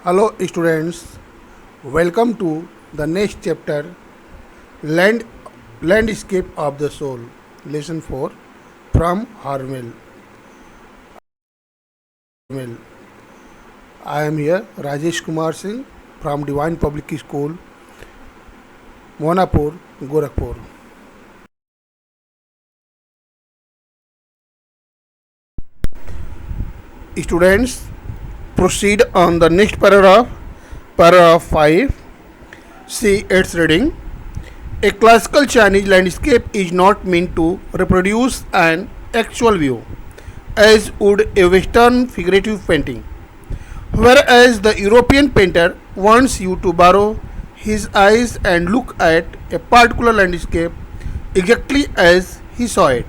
Hello students, welcome to the next chapter Land Landscape of the Soul, lesson 4 from Harmel. I am here Rajesh Kumar Singh from Divine Public School, Monapur, Gorakhpur. Students, proceed on the next paragraph 5. See its reading. A classical Chinese landscape is not meant to reproduce an actual view, as would a Western figurative painting. Whereas the European painter wants you to borrow his eyes and look at a particular landscape exactly as he saw it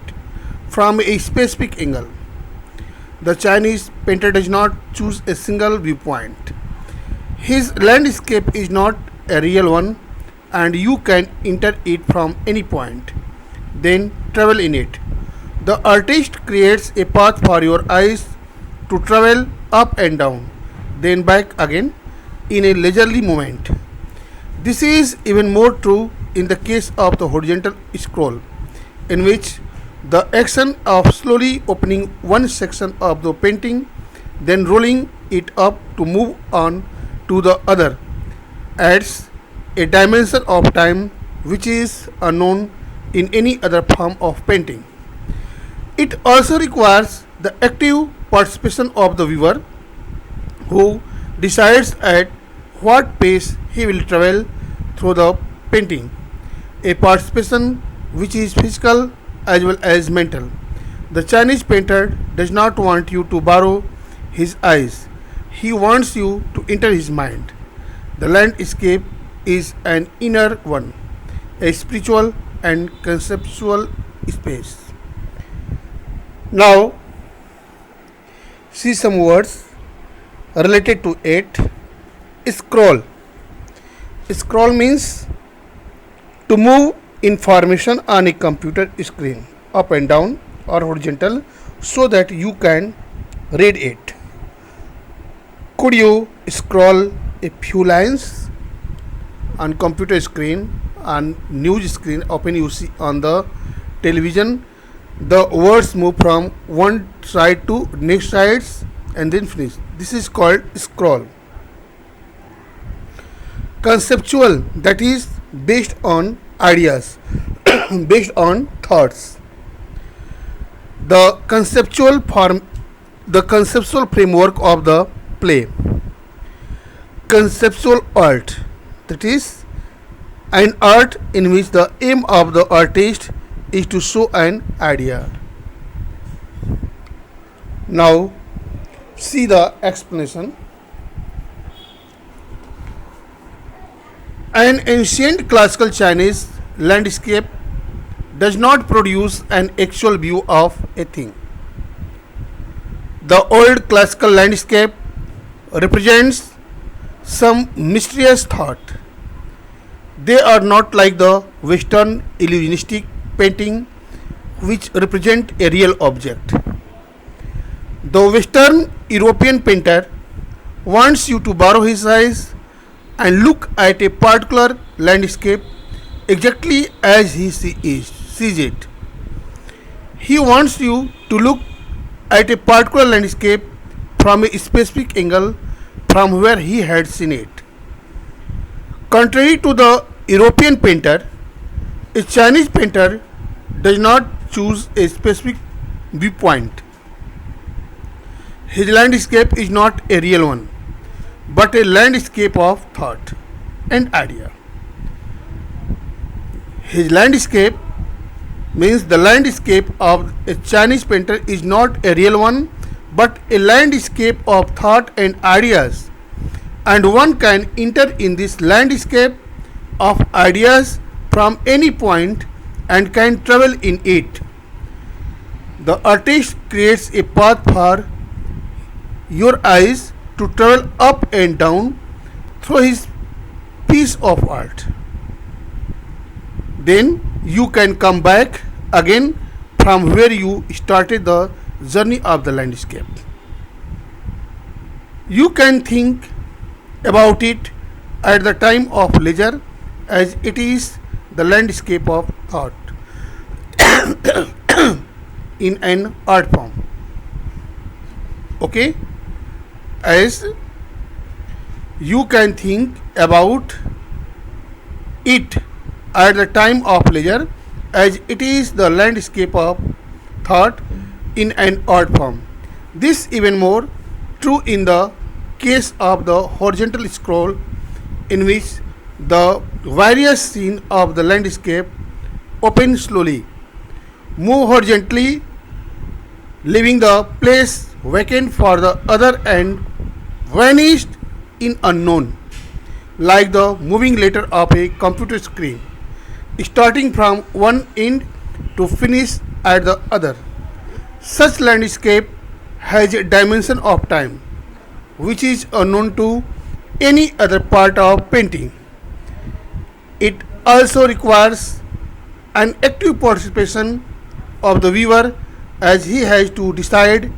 from a specific angle. The Chinese painter does not choose a single viewpoint. His landscape is not a real one, and you can enter it from any point, then travel in it. The artist creates a path for your eyes to travel up and down, then back again in a leisurely movement. This is even more true in the case of the horizontal scroll, in which the action of slowly opening one section of the painting, then rolling it up to move on to the other, adds a dimension of time which is unknown in any other form of painting. It also requires the active participation of the viewer, who decides at what pace he will travel through the painting, a participation which is physical as well as mental. The Chinese painter does not want you to borrow his eyes, he wants you to enter his mind. The landscape is an inner one, a spiritual and conceptual space. Now, see some words related to it. Scroll. Scroll means to move information on a computer screen up and down or horizontal so that you can read it. Could you scroll a few lines on computer screen, on news screen open you see on the television, the words move from one side to next sides and then finish. This is called scroll. Conceptual, that is based on ideas, based on thoughts. The conceptual form, the conceptual framework of the play. Conceptual art, that is an art in which the aim of the artist is to show an idea. Now see the explanation. An ancient classical Chinese landscape does not produce an actual view of a thing. The old classical landscape represents some mysterious thought. They are not like the Western illusionistic painting, which represent a real object. The Western European painter wants you to borrow his eyes and look at a particular landscape exactly as he sees it. He wants you to look at a particular landscape from a specific angle from where he had seen it. Contrary to the European painter, a Chinese painter does not choose a specific viewpoint. His landscape is not a real one, but a landscape of thought and idea. His landscape means the landscape of a Chinese painter is not a real one, but a landscape of thought and ideas, and one can enter in this landscape of ideas from any point and can travel in it. The artist creates a path for your eyes to travel up and down through his piece of art. Then you can come back again from where you started the journey of the landscape. You can think about it at the time of leisure, as it is the landscape of thought in an art form. Okay, as you can think about it at the time of leisure, as it is the landscape of thought in an art form. This even more true in the case of the horizontal scroll, in which the various scene of the landscape open slowly, move horizontally, leaving the place vacant for the other and vanished in unknown, like the moving letter of a computer screen, starting from one end to finish at the other. Such landscape has a dimension of time which is unknown to any other part of painting. It also requires an active participation of the viewer, as he has to decide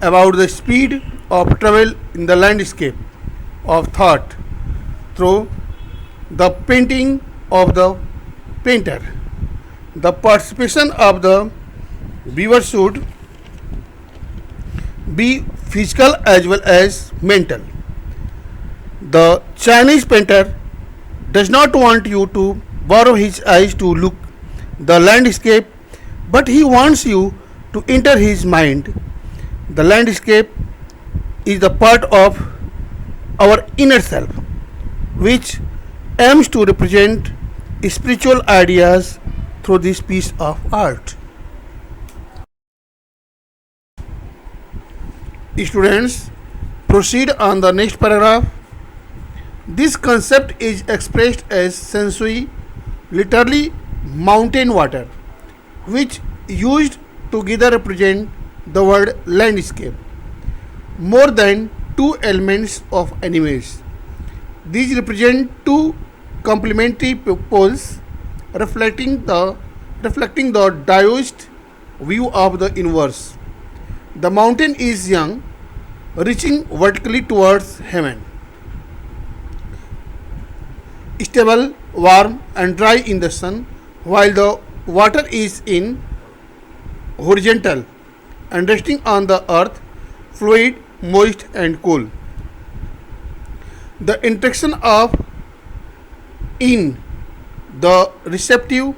about the speed of travel in the landscape of thought through the painting of the painter. The participation of the viewer should be physical as well as mental. The Chinese painter does not want you to borrow his eyes to look the landscape, but he wants you to enter his mind. The landscape is the part of our inner self, which aims to represent spiritual ideas through this piece of art. Students, proceed on the next paragraph. This concept is expressed as sensui, literally mountain water, which used together represent the word landscape. More than two elements of animals. These represent two complementary poles reflecting the dioist view of the universe. The mountain is young, reaching vertically towards heaven, stable, warm, and dry in the sun, while the water is in horizontal and resting on the earth, fluid, moist, and cool. The interaction of in the receptive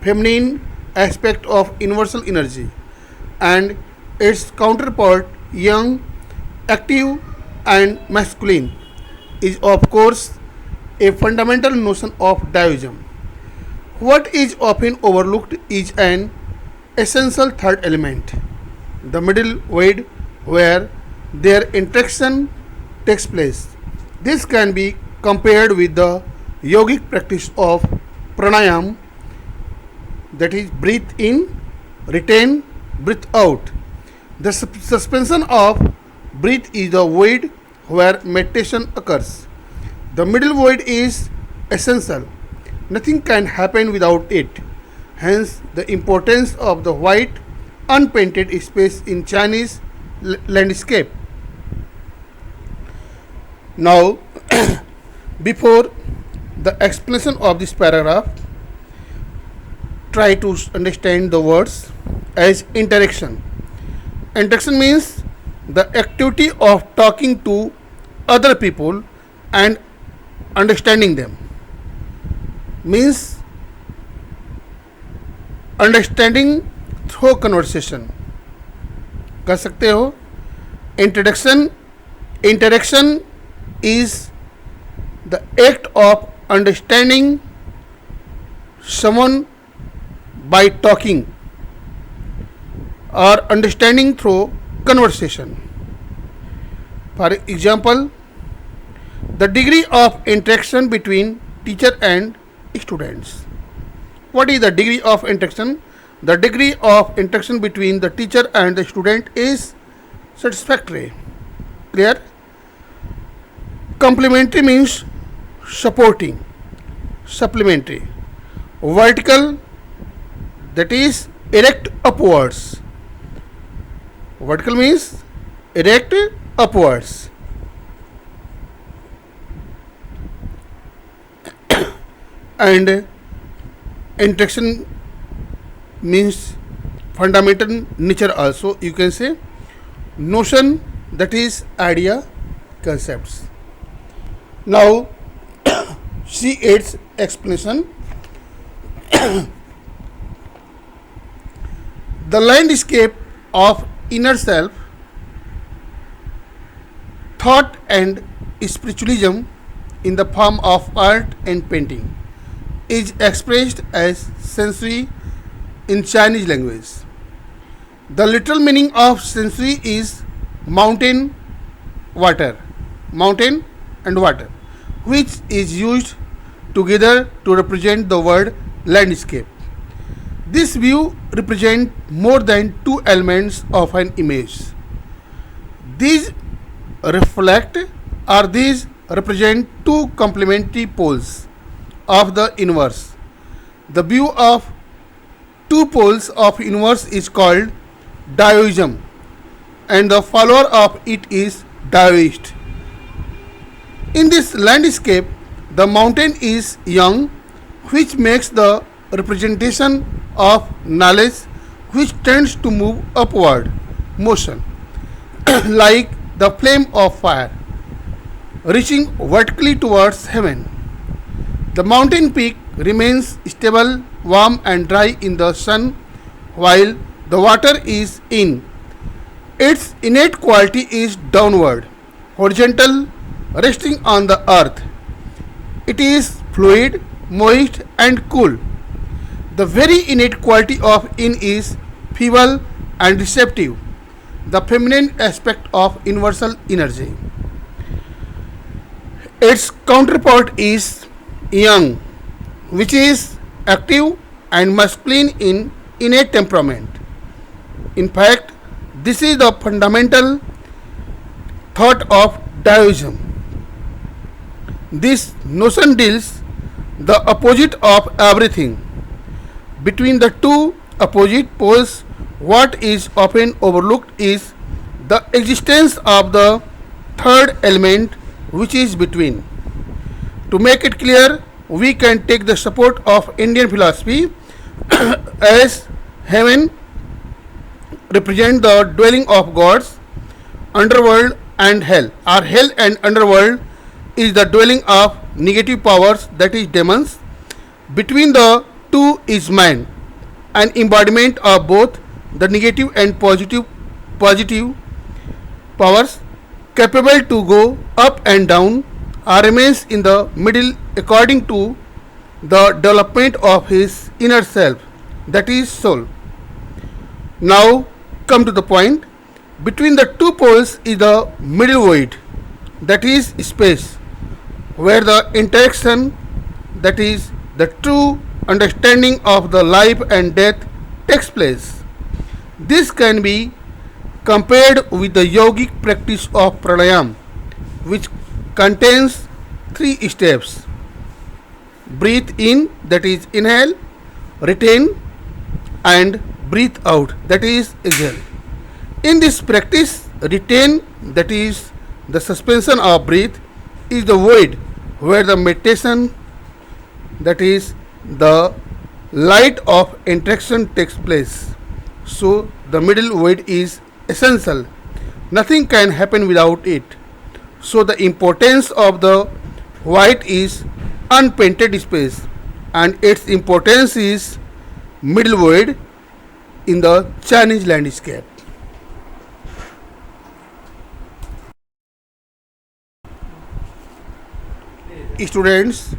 feminine aspect of universal energy and its counterpart young, active, and masculine is of course a fundamental notion of Taoism. What is often overlooked is an essential third element, the middle void, where their interaction takes place. This can be compared with the yogic practice of pranayam, that is, breathe in, retain, breathe out. The suspension of breath is the void where meditation occurs. The middle void is essential. Nothing can happen without it. Hence, the importance of the white, unpainted space in Chinese landscape. Now, before the explanation of this paragraph, try to understand the words as interaction. Interaction means the activity of talking to other people and understanding them. Means understanding through conversation. कह सकते हो. Interaction is the act of understanding someone by talking or understanding through conversation. For example, the degree of interaction between teacher and students. What is the degree of interaction? The degree of interaction between the teacher and the student is satisfactory. Clear? Complementary means supporting, supplementary. Vertical, that is erect upwards. Vertical means erect upwards. and interaction means fundamental nature also. You can say notion, that is idea, concepts. Now see its explanation. The landscape of inner self, thought and spiritualism in the form of art and painting is expressed as sensory in Chinese language. The literal meaning of sensory is mountain, water, mountain and water, which is used together to represent the word landscape. This view represents more than two elements of an image. These reflect or these represent two complementary poles of the inverse. The view of two poles of inverse is called Daoism, and the follower of it is Daoist. In this landscape, the mountain is young, which makes the representation of knowledge which tends to move upward motion, like the flame of fire, reaching vertically towards heaven. The mountain peak remains stable, warm and dry in the sun, while the water is in. Its innate quality is downward, horizontal, resting on the earth. It is fluid, moist and cool. The very innate quality of in is feeble and receptive, the feminine aspect of universal energy. Its counterpart is yang, which is active and masculine in innate temperament. In fact, this is the fundamental thought of Daoism. This notion deals the opposite of everything. Between the two opposite poles, what is often overlooked is the existence of the third element, which is between. To make it clear, we can take the support of Indian philosophy as heaven represent the dwelling of gods, underworld and hell, or hell and underworld is the dwelling of negative powers, that is demons. Between the two is man, an embodiment of both the negative and positive powers, capable to go up and down, or remains in the middle according to the development of his inner self, that is soul. Now come to the point. Between the two poles is the middle void, that is space, where the interaction, that is the true understanding of the life and death, takes place. This can be compared with the yogic practice of pranayam, which contains three steps: breathe in, that is inhale, retain and breathe out, that is exhale. In this practice, retain, that is the suspension of breath, is the void where the meditation, that is the light of interaction, takes place. So the middle void is essential. Nothing can happen without it. So the importance of the white is unpainted space, and its importance is middle void in the Chinese landscape. Students,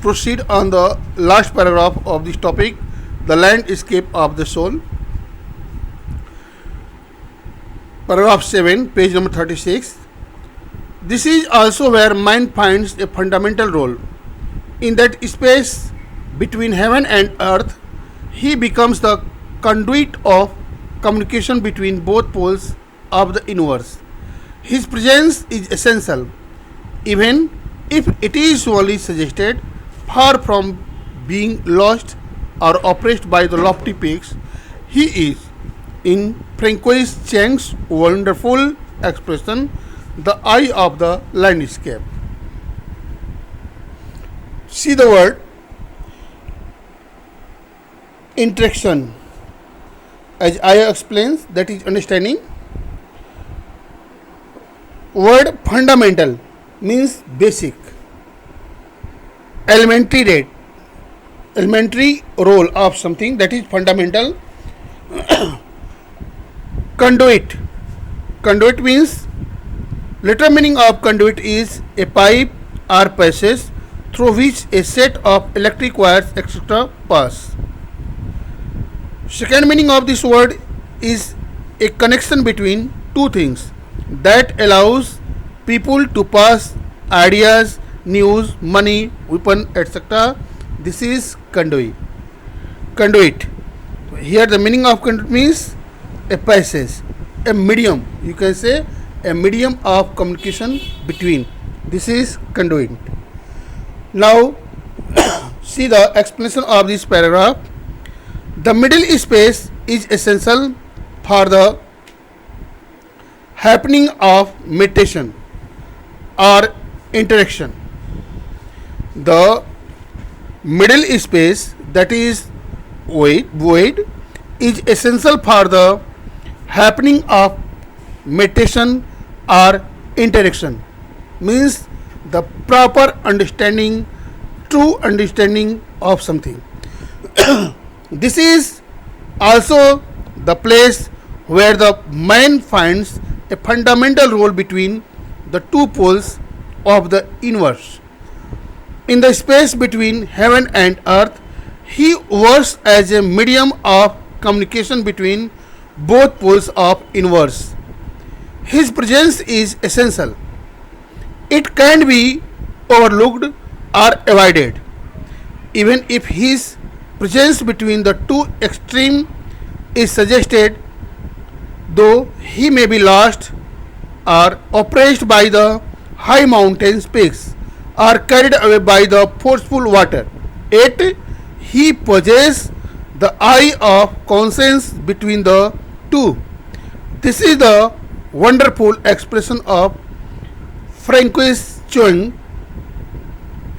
proceed on the last paragraph of this topic, the landscape of the soul. Paragraph 7, page number 36. This is also where mind finds a fundamental role. In that space between heaven and earth, he becomes the conduit of communication between both poles of the universe. His presence is essential, even if it is only suggested, far from being lost or oppressed by the lofty peaks. He is, in Francois Cheng's wonderful expression, the eye of the landscape. See the word interaction. As I explains, that is understanding. Word fundamental means basic. Elementary rate, elementary role of something, that is fundamental. Conduit. Conduit means, literal meaning of conduit is a pipe or passage through which a set of electric wires etc. pass. Second meaning of this word is a connection between two things that allows people to pass ideas, news, money, weapon, etc. This is conduit. Conduit. Here the meaning of conduit means a passage, a medium. You can say a medium of communication between. This is conduit. Now see the explanation of this paragraph. The middle space is essential for the happening of meditation or interaction. The middle space, that is void, is essential for the happening of meditation or interaction. Means the proper understanding, true understanding of something. This is also the place where the mind finds a fundamental role between the two poles of the universe. In the space between heaven and earth, he works as a medium of communication between both poles of universe. His presence is essential. It can be overlooked or avoided. Even if his presence between the two extremes is suggested, though he may be lost or oppressed by the high mountain peaks or carried away by the forceful water, yet he possesses the eye of conscience between the two. This is the wonderful expression of Francois Chouin.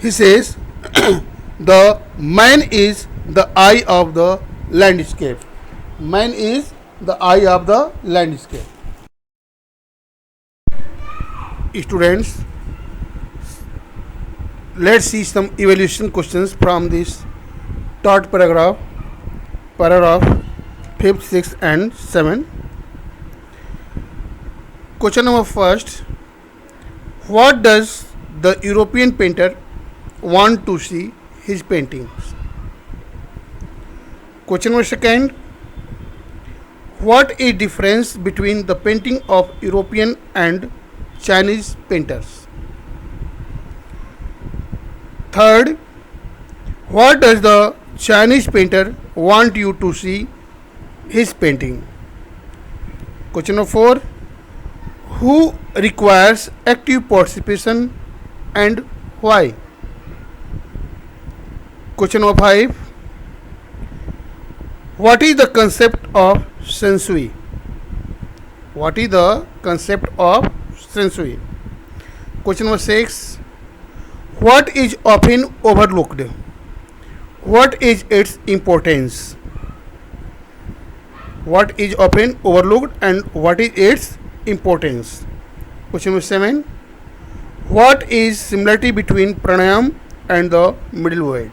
He says, the man is the eye of the landscape. Man is the eye of the landscape. Students, let's see some evaluation questions from this third paragraph, paragraph 5th, 6th and 7th. Question number first, what does the European painter want to see his paintings? Question number second, what is difference between the painting of European and Chinese painters? Third, what does the Chinese painter want you to see his painting? Question number 4, who requires active participation and why? Question number 5, what is the concept of sensui? What is the concept of sensui? Question number 6, what is often overlooked? What is its importance? What is often overlooked and what is its importance? Question number 7, what is similarity between pranayam and the middle void?